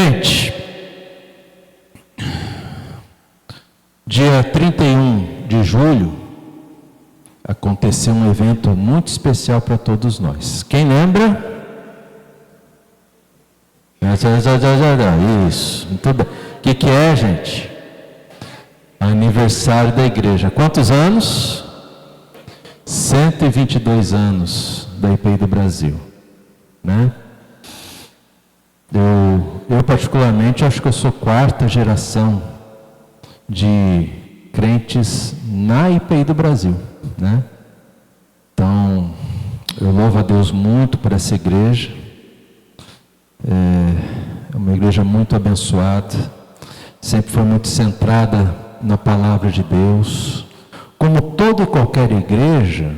Gente, dia 31 de julho, aconteceu um evento muito especial para todos nós. Quem lembra? Isso, muito bem. O que é, gente? Aniversário da igreja. Quantos anos? 122 anos da IPI do Brasil, né? Eu particularmente acho que eu sou quarta geração de crentes na IPI do Brasil, né? Então, eu louvo a Deus muito por essa igreja. É uma igreja muito abençoada, sempre foi muito centrada na palavra de Deus. Como toda e qualquer igreja,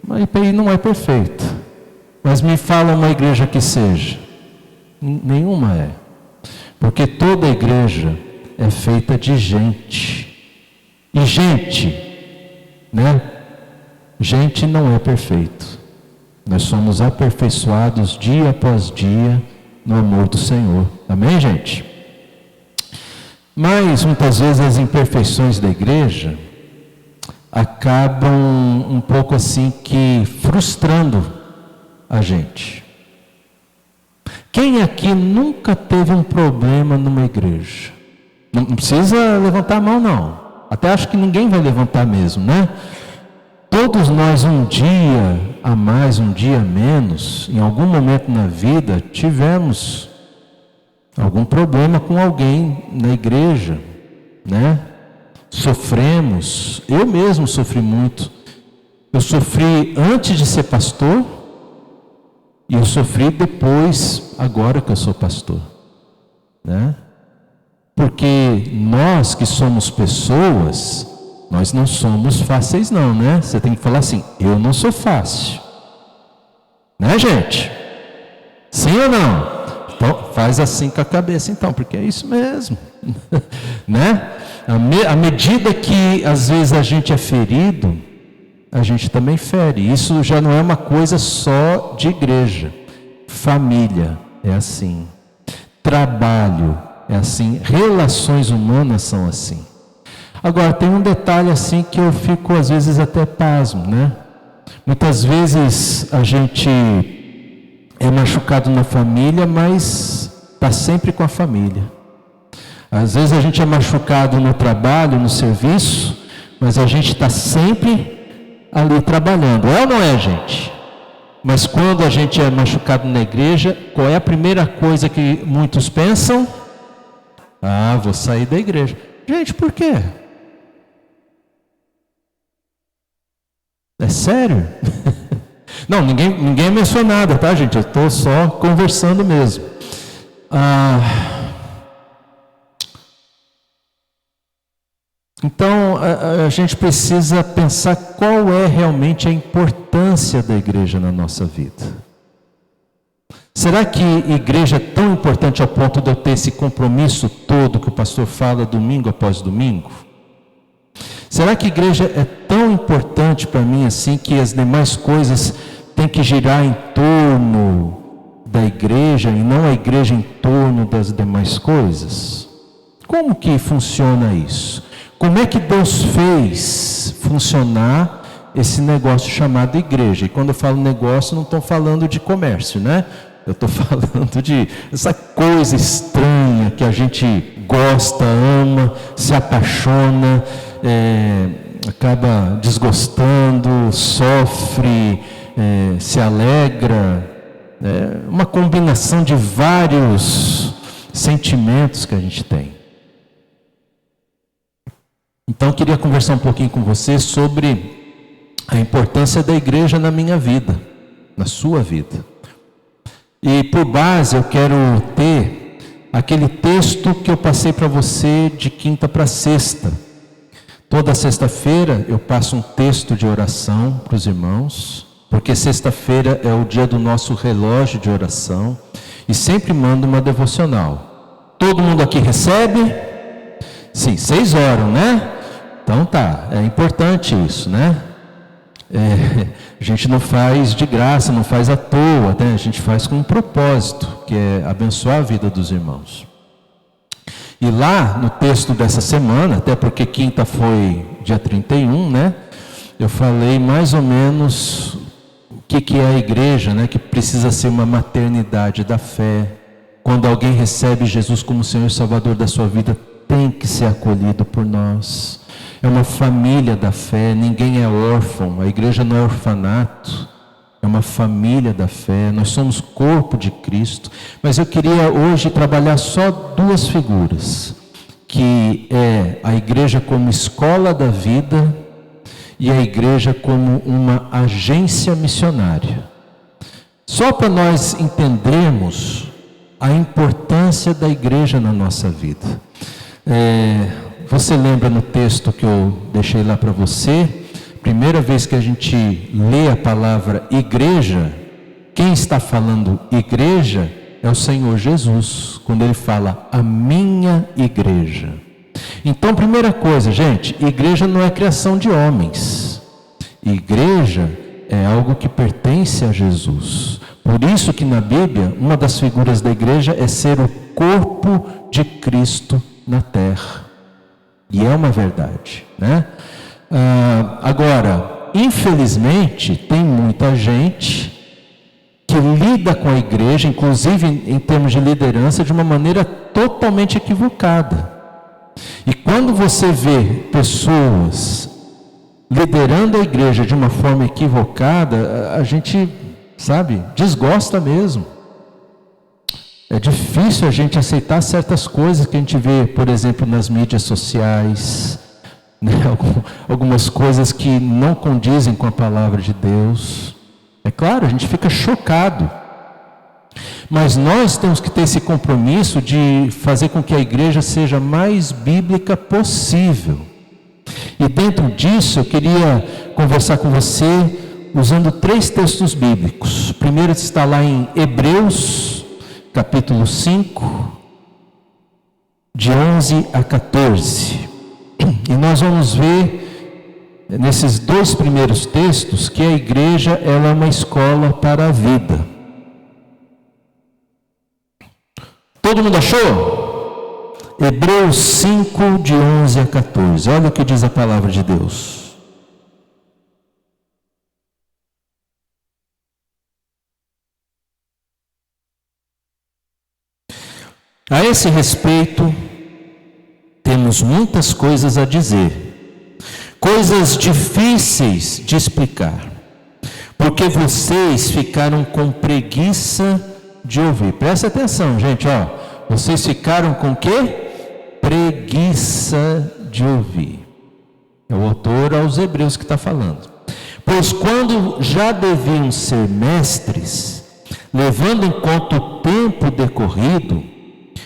a IPI não é perfeita, mas me fala uma igreja que seja. Nenhuma é, porque toda igreja é feita de gente, e gente, né? Gente não é perfeito. Nós somos aperfeiçoados dia após dia no amor do Senhor. Amém, gente? Mas muitas vezes as imperfeições da igreja acabam um pouco assim que frustrando a gente. Quem aqui nunca teve um problema numa igreja? Não precisa levantar a mão, não. Até acho que ninguém vai levantar mesmo, né? Todos nós, um dia a mais, um dia a menos, em algum momento na vida, tivemos algum problema com alguém na igreja, né? Sofremos. Eu mesmo sofri muito. Eu sofri antes de ser pastor, e eu sofri depois, agora que eu sou pastor, né? Porque nós que somos pessoas, nós não somos fáceis não, né? Você tem que falar assim, eu não sou fácil. Né, gente? Sim ou não? Então, faz assim com a cabeça então, porque é isso mesmo. Né? À medida que às vezes a gente é ferido, a gente também fere. Isso já não é uma coisa só de igreja. Família é assim. Trabalho é assim. Relações humanas são assim. Agora, tem um detalhe assim que eu fico às vezes até pasmo, né? Muitas vezes a gente é machucado na família, mas está sempre com a família. Às vezes a gente é machucado no trabalho, no serviço, mas a gente está sempre ali trabalhando. É ou não é, gente? Mas quando a gente é machucado na igreja, qual é a primeira coisa que muitos pensam? Ah, vou sair da igreja. Gente, por quê? É sério? Não, ninguém mencionou nada, tá, gente? Eu estou só conversando mesmo. Então, a gente precisa pensar qual é realmente a importância da igreja na nossa vida. Será que a igreja é tão importante ao ponto de eu ter esse compromisso todo que o pastor fala domingo após domingo? Será que a igreja é tão importante para mim assim que as demais coisas têm que girar em torno da igreja e não a igreja em torno das demais coisas? Como que funciona isso? Como é que Deus fez funcionar esse negócio chamado igreja? E quando eu falo negócio, não estou falando de comércio, né? Eu estou falando de essa coisa estranha que a gente gosta, ama, se apaixona, acaba desgostando, sofre, se alegra. Uma combinação de vários sentimentos que a gente tem. Então eu queria conversar um pouquinho com você sobre a importância da igreja na minha vida, na sua vida. E por base eu quero ter aquele texto que eu passei para você de quinta para sexta. Toda sexta-feira eu passo um texto de oração para os irmãos, porque sexta-feira é o dia do nosso relógio de oração, e sempre mando uma devocional. Todo mundo aqui recebe? Sim, 6 oram, né? Então tá, é importante isso, né? A gente não faz de graça, não faz à toa, né? A gente faz com um propósito, que é abençoar a vida dos irmãos. E lá no texto dessa semana, até porque quinta foi dia 31, né? Eu falei mais ou menos o que é a igreja, né? Que precisa ser uma maternidade da fé. Quando alguém recebe Jesus como Senhor e Salvador da sua vida, tem que ser acolhido por nós. É uma família da fé, ninguém é órfão, a igreja não é orfanato, é uma família da fé, nós somos corpo de Cristo. Mas eu queria hoje trabalhar só duas figuras, que é a igreja como escola da vida e a igreja como uma agência missionária. Só para nós entendermos a importância da igreja na nossa vida. Você lembra no texto que eu deixei lá para você? Primeira vez que a gente lê a palavra igreja, quem está falando igreja é o Senhor Jesus, quando ele fala a minha igreja. Então, primeira coisa, gente, igreja não é criação de homens. Igreja é algo que pertence a Jesus. Por isso que na Bíblia, uma das figuras da igreja é ser o corpo de Cristo na terra. E é uma verdade, né? Agora, infelizmente, tem muita gente que lida com a igreja, inclusive em termos de liderança, de uma maneira totalmente equivocada. E quando você vê pessoas liderando a igreja de uma forma equivocada, a gente, desgosta mesmo. É difícil a gente aceitar certas coisas que a gente vê, por exemplo, nas mídias sociais, né? Algumas coisas que não condizem com a palavra de Deus. É claro, a gente fica chocado. Mas nós temos que ter esse compromisso de fazer com que a igreja seja mais bíblica possível. E dentro disso eu queria conversar com você usando 3 textos bíblicos. O primeiro está lá em Hebreus, capítulo 5, de 11 a 14. E nós vamos ver nesses 2 primeiros textos que a igreja ela é uma escola para a vida. Todo mundo achou? Hebreus 5, de 11 a 14. Olha o que diz a palavra de Deus. A esse respeito, temos muitas coisas a dizer, coisas difíceis de explicar, porque vocês ficaram com preguiça de ouvir. Presta atenção, gente, vocês ficaram com quê? Preguiça de ouvir. É o autor aos Hebreus que está falando. Pois quando já deviam ser mestres, levando em conta o tempo decorrido,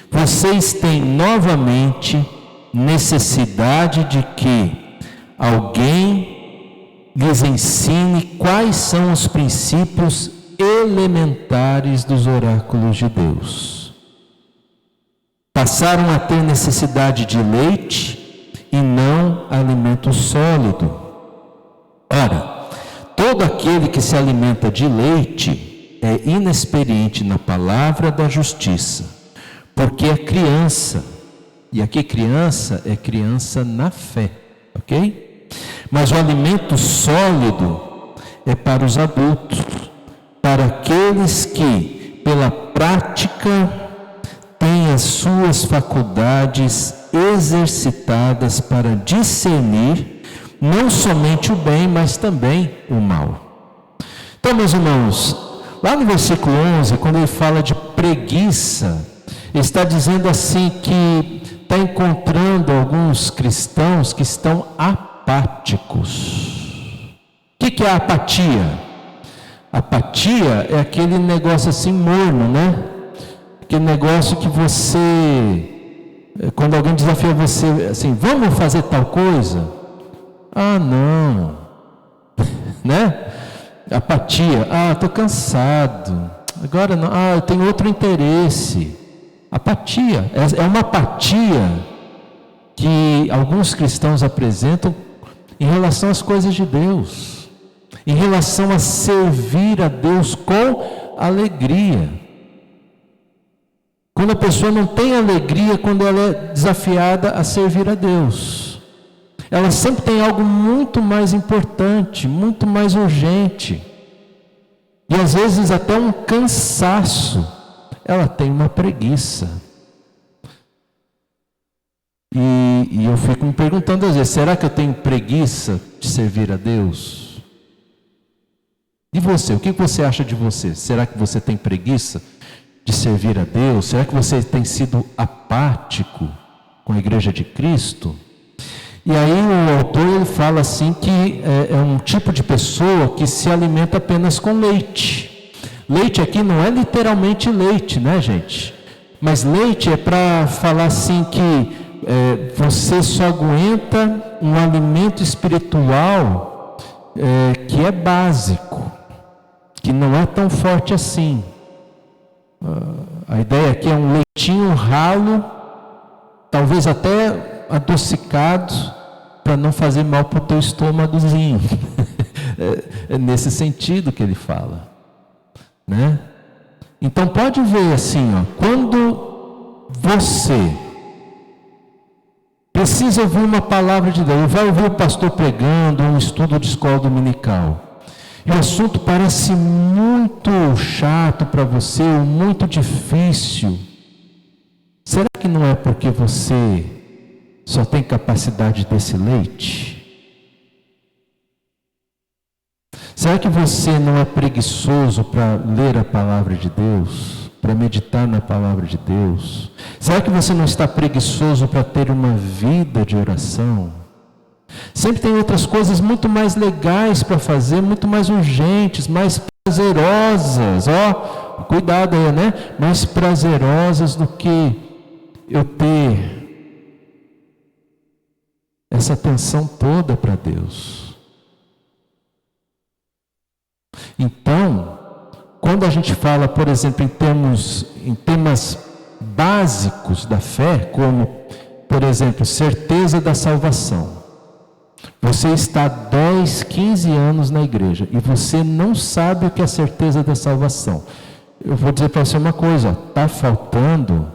vocês têm novamente necessidade de que alguém lhes ensine quais são os princípios elementares dos oráculos de Deus. Passaram a ter necessidade de leite e não alimento sólido. Ora, todo aquele que se alimenta de leite é inexperiente na palavra da justiça, porque é criança, e aqui criança é criança na fé, ok? Mas o alimento sólido é para os adultos, para aqueles que, pela prática, têm as suas faculdades exercitadas para discernir não somente o bem, mas também o mal. Então, meus irmãos, lá no versículo 11, quando ele fala de preguiça, está dizendo assim que está encontrando alguns cristãos que estão apáticos. O que é a apatia? Apatia é aquele negócio assim morno, né? Aquele negócio que você, quando alguém desafia você assim, vamos fazer tal coisa? Ah, não. Né? Apatia. Ah, estou cansado. Agora não. Ah, eu tenho outro interesse. Apatia, é uma apatia que alguns cristãos apresentam em relação às coisas de Deus, em relação a servir a Deus com alegria. Quando a pessoa não tem alegria, quando ela é desafiada a servir a Deus. Ela sempre tem algo muito mais importante, muito mais urgente. E às vezes até um cansaço. Ela tem uma preguiça. E eu fico me perguntando às vezes, será que eu tenho preguiça de servir a Deus? E você, o que você acha de você? Será que você tem preguiça de servir a Deus? Será que você tem sido apático com a Igreja de Cristo? E aí o autor ele fala assim que é um tipo de pessoa que se alimenta apenas com leite. Leite aqui não é literalmente leite, né, gente? Mas leite é para falar assim que você só aguenta um alimento espiritual que é básico, que não é tão forte assim. A ideia aqui é um leitinho ralo, talvez até adocicado, para não fazer mal para o teu estômagozinho. É nesse sentido que ele fala, né? Então pode ver assim, ó, quando você precisa ouvir uma palavra de Deus, vai ouvir o pastor pregando, um estudo de escola dominical, e o assunto parece muito chato para você, ou muito difícil. Será que não é porque você só tem capacidade desse leite? Será que você não é preguiçoso para ler a palavra de Deus? Para meditar na palavra de Deus? Será que você não está preguiçoso para ter uma vida de oração? Sempre tem outras coisas muito mais legais para fazer, muito mais urgentes, mais prazerosas, cuidado aí, né? Mais prazerosas do que eu ter essa atenção toda para Deus. Então, quando a gente fala, por exemplo, em temas básicos da fé, como, por exemplo, certeza da salvação. Você está há 10, 15 anos na igreja e você não sabe o que é certeza da salvação. Eu vou dizer para você uma coisa, está faltando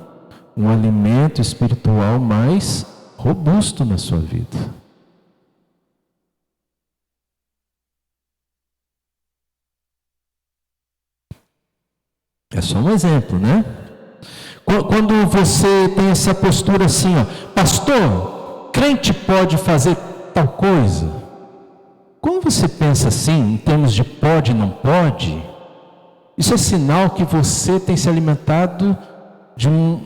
um alimento espiritual mais robusto na sua vida. É só um exemplo, né? Quando você tem essa postura assim, pastor, crente pode fazer tal coisa? Quando você pensa assim, em termos de pode e não pode, isso é sinal que você tem se alimentado de um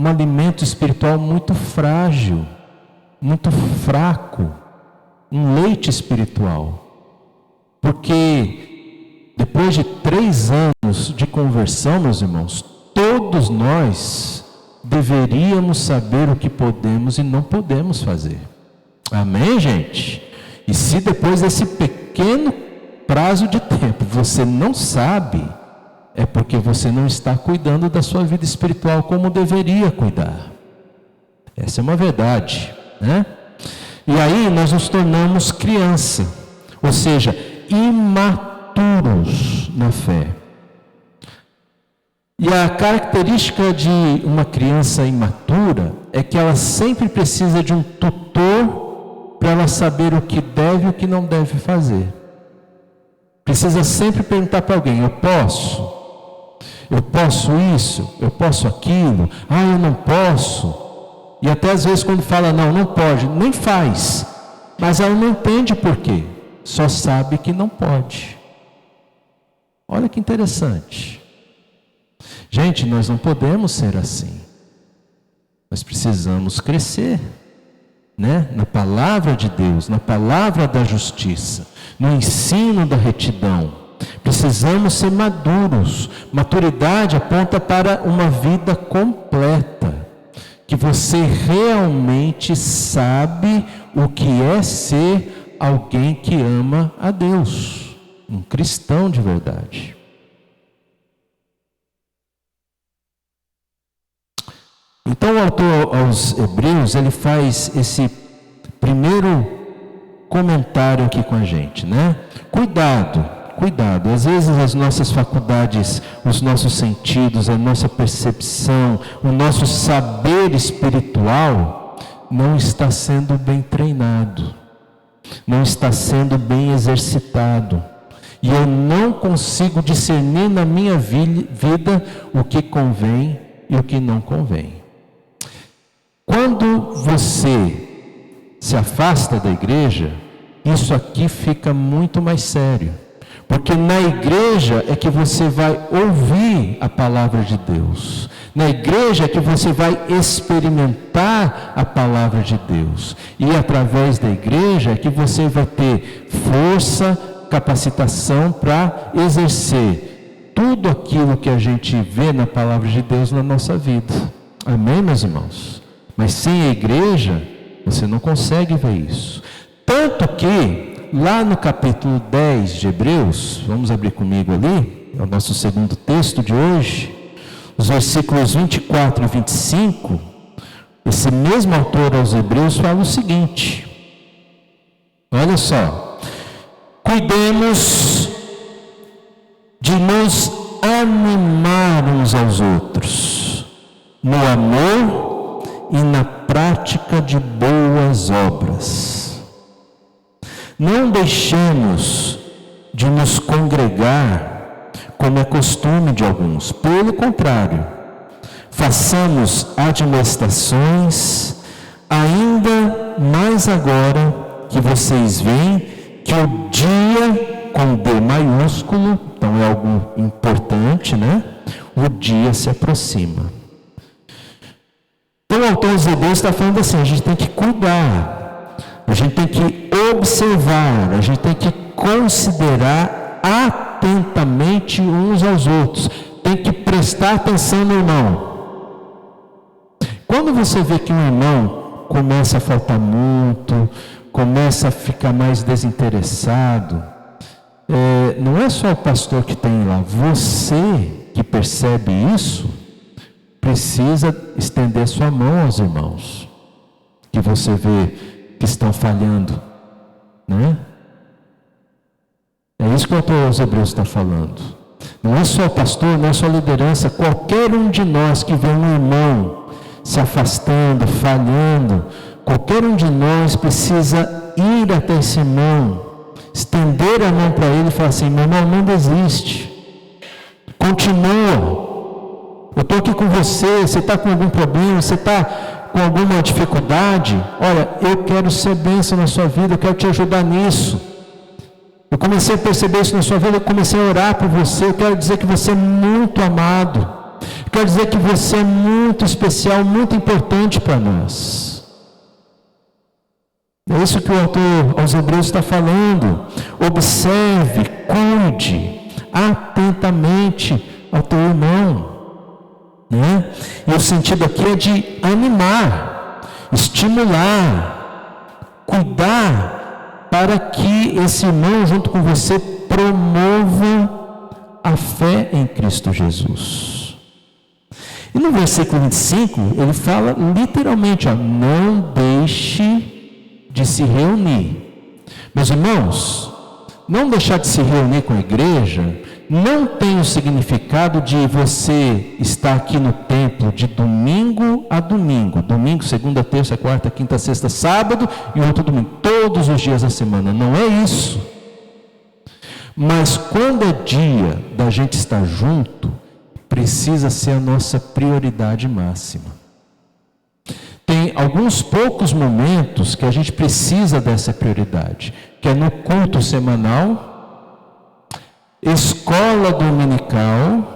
alimento espiritual muito frágil, muito fraco, um leite espiritual. Porque depois de 3 anos de conversão, meus irmãos, todos nós deveríamos saber o que podemos e não podemos fazer. Amém, gente? E se depois desse pequeno prazo de tempo você não sabe, é porque você não está cuidando da sua vida espiritual como deveria cuidar. Essa é uma verdade, né? E aí nós nos tornamos criança, ou seja, imaturos na fé. E a característica de uma criança imatura é que ela sempre precisa de um tutor para ela saber o que deve e o que não deve fazer. Precisa sempre perguntar para alguém, eu posso isso, eu posso aquilo, eu não posso. E até às vezes quando fala não pode, nem faz, mas ela não entende por quê, só sabe que não pode. Olha que interessante. Gente, nós não podemos ser assim. Nós precisamos crescer, né? Na palavra de Deus, na palavra da justiça, no ensino da retidão. Precisamos ser maduros. Maturidade aponta para uma vida completa, que você realmente sabe o que é ser alguém que ama a Deus, um cristão de verdade. Então o autor aos Hebreus, ele faz esse primeiro comentário aqui com a gente, né? Cuidado cuidado. Às vezes as nossas faculdades, os nossos sentidos, a nossa percepção, o nosso saber espiritual não está sendo bem treinado, não está sendo bem exercitado. E eu não consigo discernir na minha vida o que convém e o que não convém. Quando você se afasta da igreja, isso aqui fica muito mais sério. Porque na igreja é que você vai ouvir a palavra de Deus. Na igreja é que você vai experimentar a palavra de Deus. E através da igreja é que você vai ter força, capacitação para exercer tudo aquilo que a gente vê na palavra de Deus na nossa vida. Amém, meus irmãos? Mas sem a igreja, você não consegue ver isso. Tanto que, lá no capítulo 10 de Hebreus, vamos abrir comigo ali, é o nosso segundo texto de hoje, os versículos 24 e 25, esse mesmo autor aos Hebreus fala o seguinte, olha só: cuidemos de nos animar uns aos outros, no amor e na prática de boas obras. Não deixemos de nos congregar, como é costume de alguns. Pelo contrário, façamos admoestações, ainda mais agora que vocês veem que o dia, com D maiúsculo, então é algo importante, né? O dia se aproxima. Então o autor dos Hebreus está falando assim, a gente tem que cuidar, a gente tem que observar, a gente tem que considerar atentamente uns aos outros, tem que prestar atenção no irmão. Quando você vê que um irmão começa a faltar muito, começa a ficar mais desinteressado, não é só o pastor que tem lá, você que percebe isso, precisa estender sua mão aos irmãos que você vê que estão falhando, né? É isso que o autor aos Hebreus está falando. Não é só o pastor, não é só a liderança, qualquer um de nós que vê um irmão se afastando, falhando, qualquer um de nós precisa ir até esse irmão, estender a mão para ele e falar assim: meu irmão, não desiste, continua. Eu estou aqui com você, você está com algum problema, você está com alguma dificuldade, olha, eu quero ser bênção na sua vida, eu quero te ajudar nisso. Eu comecei a perceber isso na sua vida, eu comecei a orar por você, eu quero dizer que você é muito amado, eu quero dizer que você é muito especial, muito importante para nós. É isso que o autor aos Hebreus está falando. Observe, cuide atentamente ao teu irmão. Né? E o sentido aqui é de animar, estimular, cuidar, para que esse irmão junto com você promova a fé em Cristo Jesus. E no versículo 25 ele fala literalmente, não deixe de se reunir. Meus irmãos, não deixar de se reunir com a igreja não tem o significado de você estar aqui no templo de domingo a domingo, segunda, terça, quarta, quinta, sexta, sábado e outro domingo, todos os dias da semana. Não é isso. Mas quando é dia da gente estar junto, precisa ser a nossa prioridade máxima. Tem alguns poucos momentos que a gente precisa dessa prioridade, que é no culto semanal, escola dominical,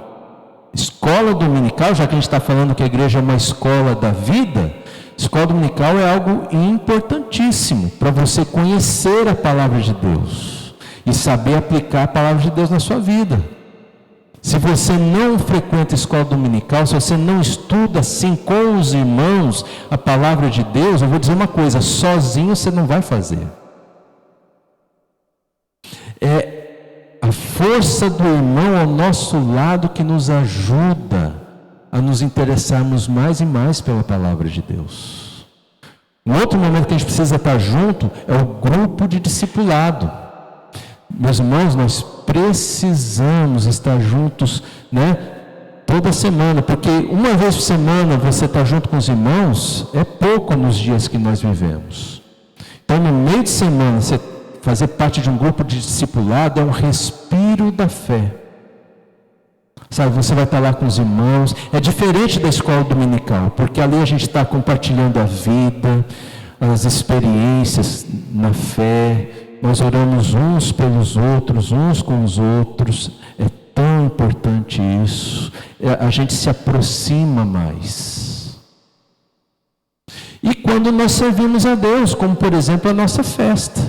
já que a gente está falando que a igreja é uma escola da vida, escola dominical é algo importantíssimo para você conhecer a palavra de Deus e saber aplicar a palavra de Deus na sua vida. Se você não frequenta a escola dominical, se você não estuda assim com os irmãos a palavra de Deus, eu vou dizer uma coisa, sozinho você não vai fazer. É a força do irmão ao nosso lado que nos ajuda a nos interessarmos mais e mais pela palavra de Deus. Um outro momento que a gente precisa estar junto é o grupo de discipulado. Meus irmãos, nós precisamos estar juntos, né? Toda semana, porque uma vez por semana você está junto com os irmãos, é pouco nos dias que nós vivemos. Então, no meio de semana, você fazer parte de um grupo de discipulado é um respiro da fé. Sabe, você vai estar lá com os irmãos. É diferente da escola dominical, porque ali a gente está compartilhando a vida, as experiências na fé. Nós oramos uns pelos outros, uns com os outros. É tão importante isso. A gente se aproxima mais. E quando nós servimos a Deus, como por exemplo a nossa festa,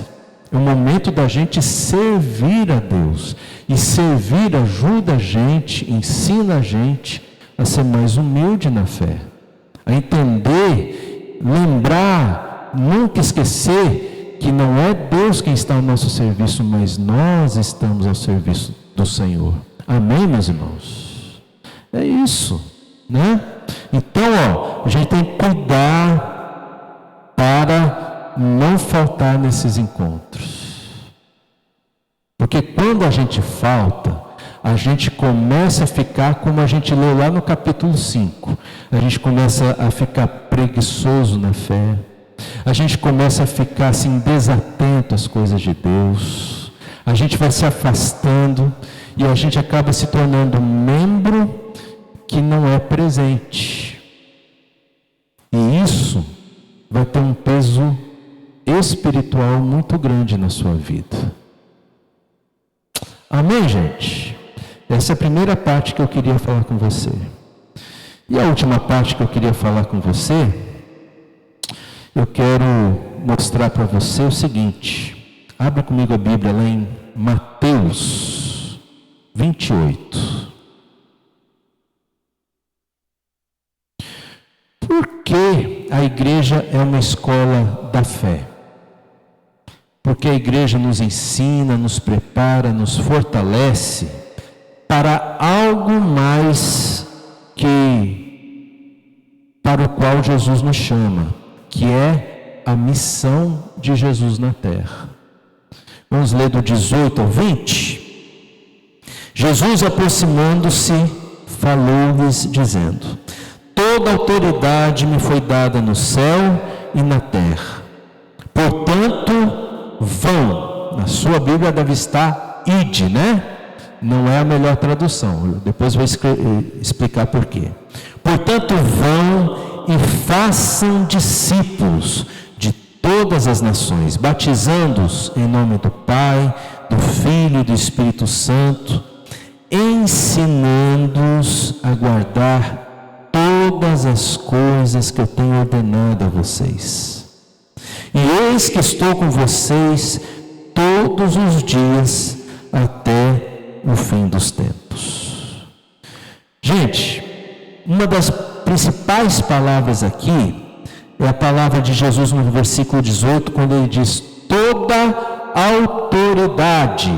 é o momento da gente servir a Deus. E servir ajuda a gente, ensina a gente a ser mais humilde na fé, a entender, lembrar, nunca esquecer que não é Deus quem está ao nosso serviço, mas nós estamos ao serviço do Senhor. Amém, meus irmãos? É isso, né? Então, a gente tem que cuidar para não faltar nesses encontros. Porque quando a gente falta, a gente começa a ficar como a gente leu lá no capítulo 5. A gente começa a ficar preguiçoso na fé. A gente começa a ficar assim desatento às coisas de Deus. A gente vai se afastando e a gente acaba se tornando um membro que não é presente. E isso vai ter um peso espiritual muito grande na sua vida. Amém, gente? Essa é a primeira parte que eu queria falar com você. E a última parte que eu queria falar com você, eu quero mostrar para você o seguinte. Abra comigo a Bíblia lá em Mateus 28. Por que a igreja é uma escola da fé? Porque a igreja nos ensina, nos prepara, nos fortalece para algo mais que para o qual Jesus nos chama, que é a missão de Jesus na terra. Vamos ler do 18 ao 20. Jesus, aproximando-se, falou-lhes dizendo: toda autoridade me foi dada no céu e na terra. Portanto, vão. Na sua Bíblia deve estar ide, né? Não é a melhor tradução. Depois vou explicar por quê. Portanto, vão e façam discípulos de todas as nações, batizando-os em nome do Pai, do Filho e do Espírito Santo, ensinando-os a guardar todas as coisas que eu tenho ordenado a vocês. E eis que estou com vocês todos os dias até o fim dos tempos. Gente, uma das principais palavras aqui é a palavra de Jesus no versículo 18, quando ele diz: toda autoridade.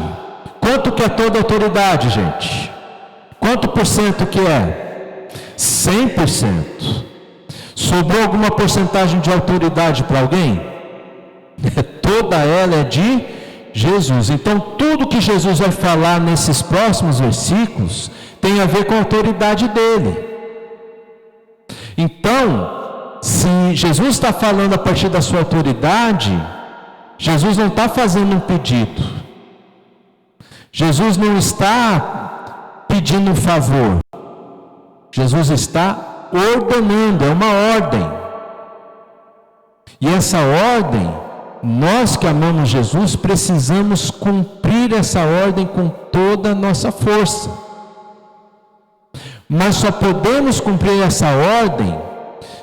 Quanto que é toda autoridade, gente? Quanto por cento que é? 100%. Sobrou alguma porcentagem de autoridade para alguém? Toda ela é de Jesus. Então tudo que Jesus vai falar nesses próximos versículos tem a ver com a autoridade dele. Então, se Jesus está falando a partir da sua autoridade, Jesus não está fazendo um pedido. Jesus não está pedindo um favor. Jesus está ordenando, é uma ordem. E essa ordem, nós que amamos Jesus, precisamos cumprir essa ordem com toda a nossa força. Mas só podemos cumprir essa ordem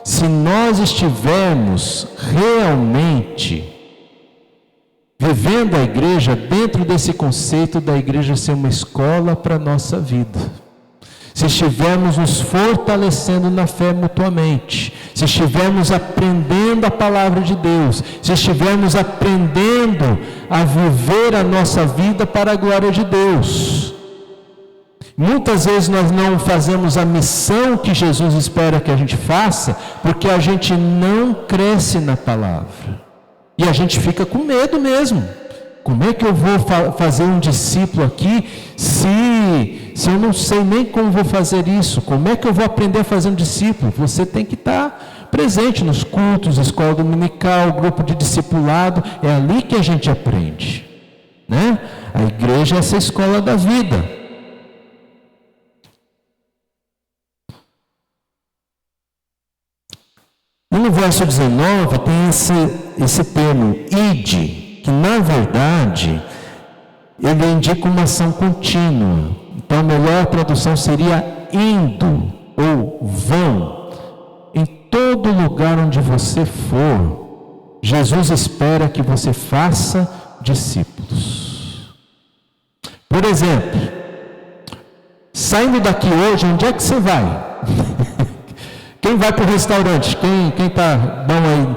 se nós estivermos realmente vivendo a igreja dentro desse conceito da igreja ser uma escola para a nossa vida. Se estivermos nos fortalecendo na fé mutuamente, se estivermos aprendendo a palavra de Deus, se estivermos aprendendo a viver a nossa vida para a glória de Deus. Muitas vezes nós não fazemos a missão que Jesus espera que a gente faça, porque a gente não cresce na palavra. E a gente fica com medo mesmo Como é que eu vou fazer um discípulo aqui se eu não sei nem como vou fazer isso? Como é que eu vou aprender a fazer um discípulo? Você tem que estar presente nos cultos, escola dominical, grupo de discipulado. É ali que a gente aprende, né? A igreja é essa escola da vida. E no verso 19 tem esse termo, ide, que na verdade ele indica uma ação contínua. Então a melhor tradução seria indo ou vão. Em todo lugar onde você for, Jesus espera que você faça discípulos. Por exemplo, saindo daqui hoje, onde é que você vai? Quem vai para o restaurante? Quem está bom aí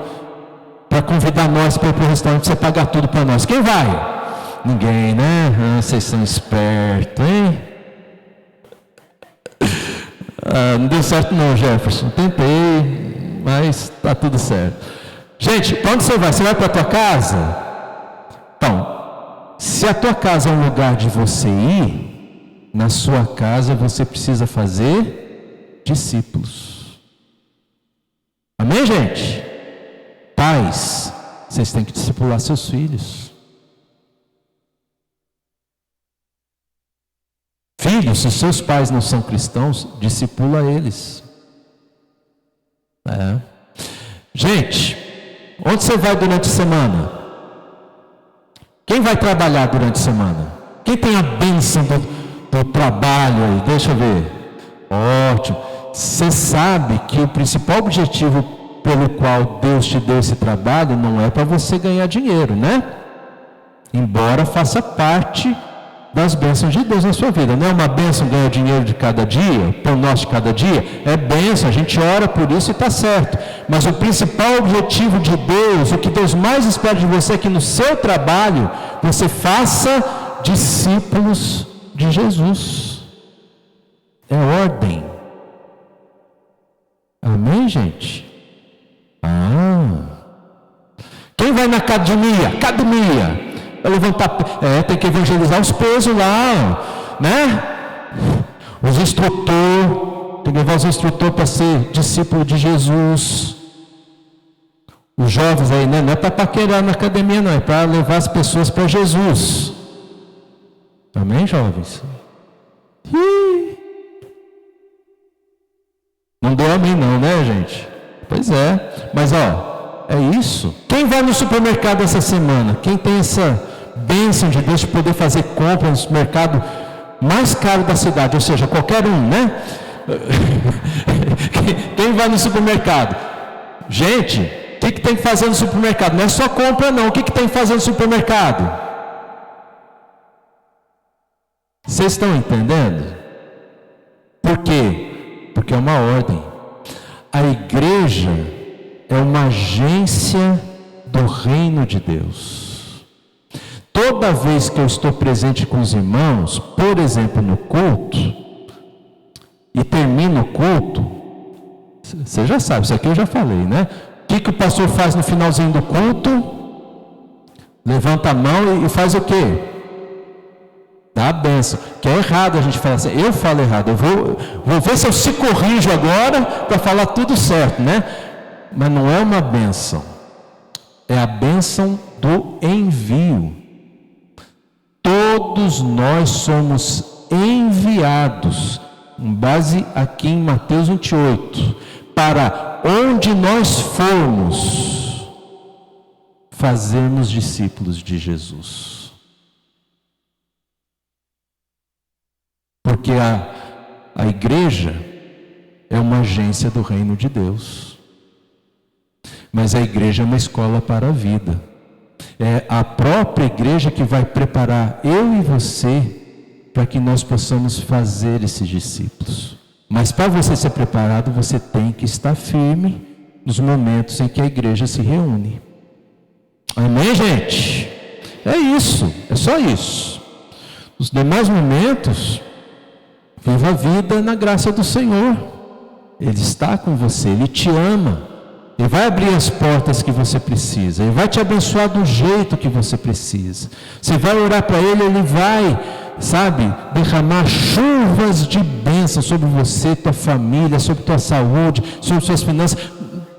para convidar nós para ir para o restaurante, você pagar tudo para nós? Quem vai? Ninguém, né? Vocês são espertos, hein? Não deu certo não, Jefferson. Tentei, mas está tudo certo. Gente, para onde você vai? Você vai para a tua casa? Então, se a tua casa é um lugar de você ir, na sua casa você precisa fazer discípulos. Amém, gente? Pais, vocês têm que discipular seus filhos. Filhos, se seus pais não são cristãos, discipula eles. Gente, onde você vai durante a semana? Quem vai trabalhar durante a semana? Quem tem a bênção do trabalho aí? Deixa eu ver. Ótimo. Você sabe que o principal objetivo pelo qual Deus te deu esse trabalho não é para você ganhar dinheiro, né? Embora faça parte das bênçãos de Deus na sua vida. Não é uma bênção ganhar dinheiro de cada dia, pão nosso de cada dia? É bênção, a gente ora por isso e está certo. Mas o principal objetivo de Deus, o que Deus mais espera de você é que no seu trabalho, você faça discípulos de Jesus. É ordem. Amém, gente? Quem vai na academia? Vai levantar, tem que evangelizar os pesos lá, né? Os instrutores, tem que levar os instrutores para ser discípulo de Jesus. Os jovens aí, né? Não é para paquerar na academia, não, é para levar as pessoas para Jesus. Amém, jovens? Não deu amém não, né, gente? Pois é, mas é isso. Quem vai no supermercado essa semana? Quem tem essa bênção de Deus de poder fazer compra no supermercado mais caro da cidade, ou seja, qualquer um, né? Quem vai no supermercado? Gente, o que tem que fazer no supermercado? Não é só compra não, o que tem que fazer no supermercado? Vocês estão entendendo? Por quê? Porque é uma ordem. A igreja é uma agência do reino de Deus. Toda vez que eu estou presente com os irmãos, por exemplo, no culto, e termino o culto, você já sabe, isso aqui eu já falei, né? O que o pastor faz no finalzinho do culto? Levanta a mão e faz o quê? Dá a bênção. Que é errado a gente falar assim, eu falo errado, eu vou ver se eu se corrijo agora para falar tudo certo, né? Mas não é uma bênção, é a bênção do envio. Todos nós somos enviados, com base aqui em Mateus 28, para onde nós formos, fazermos discípulos de Jesus. Porque a igreja é uma agência do reino de Deus. Mas a igreja é uma escola para a vida. É a própria igreja que vai preparar eu e você para que nós possamos fazer esses discípulos. Mas para você ser preparado, você tem que estar firme nos momentos em que a igreja se reúne. Amém, gente? É isso, é só isso. Nos demais momentos, viva a vida na graça do Senhor. Ele está com você, Ele te ama. Ele vai abrir as portas que você precisa. Ele vai te abençoar do jeito que você precisa. Você vai orar para Ele, Ele vai, derramar chuvas de bênção sobre você, tua família, sobre tua saúde, sobre suas finanças.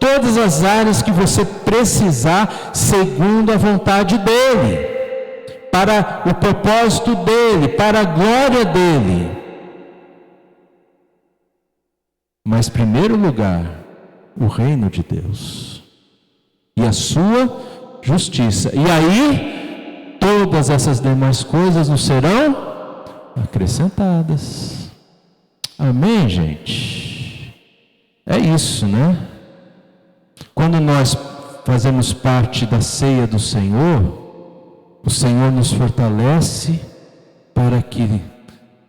Todas as áreas que você precisar, segundo a vontade dEle. Para o propósito dEle, para a glória dEle. Mas, em primeiro lugar, o reino de Deus e a sua justiça. E aí, todas essas demais coisas nos serão acrescentadas. Amém, gente? É isso, né? Quando nós fazemos parte da ceia do Senhor, o Senhor nos fortalece para que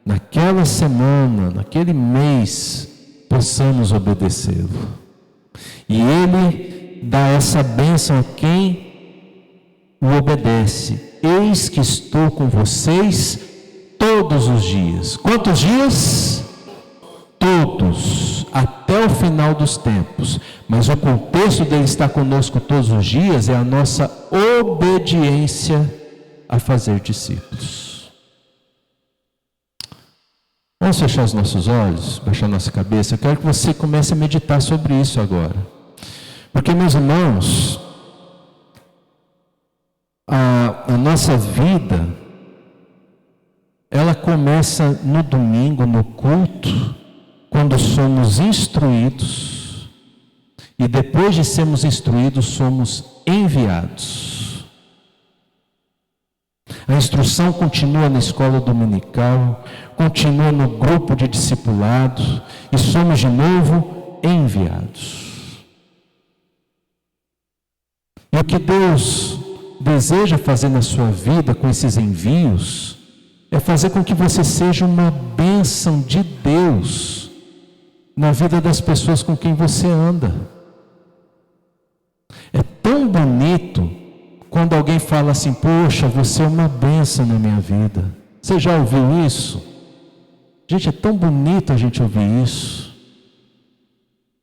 naquela semana, naquele mês, possamos obedecê-lo. E Ele dá essa bênção a quem o obedece. Eis que estou com vocês todos os dias. Quantos dias? Todos, até o final dos tempos. Mas o contexto dele estar conosco todos os dias é a nossa obediência a fazer discípulos. Vamos fechar os nossos olhos, baixar nossa cabeça. Eu quero que você comece a meditar sobre isso agora. Porque, meus irmãos, a nossa vida, ela começa no domingo, no culto, quando somos instruídos, e depois de sermos instruídos, somos enviados. A instrução continua na escola dominical, continua no grupo de discipulado, e somos de novo enviados. E o que Deus deseja fazer na sua vida com esses envios é fazer com que você seja uma bênção de Deus na vida das pessoas com quem você anda. É tão bonito quando alguém fala assim: poxa, você é uma bênção na minha vida. Você já ouviu isso? Gente, é tão bonito a gente ouvir isso.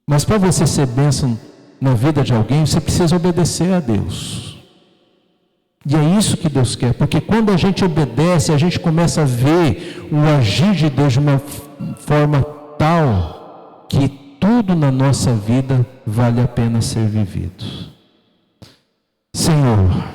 Mas para você ser bênção na vida de alguém, você precisa obedecer a Deus. E é isso que Deus quer, porque quando a gente obedece, a gente começa a ver o agir de Deus de uma forma tal que tudo na nossa vida vale a pena ser vivido. Senhor,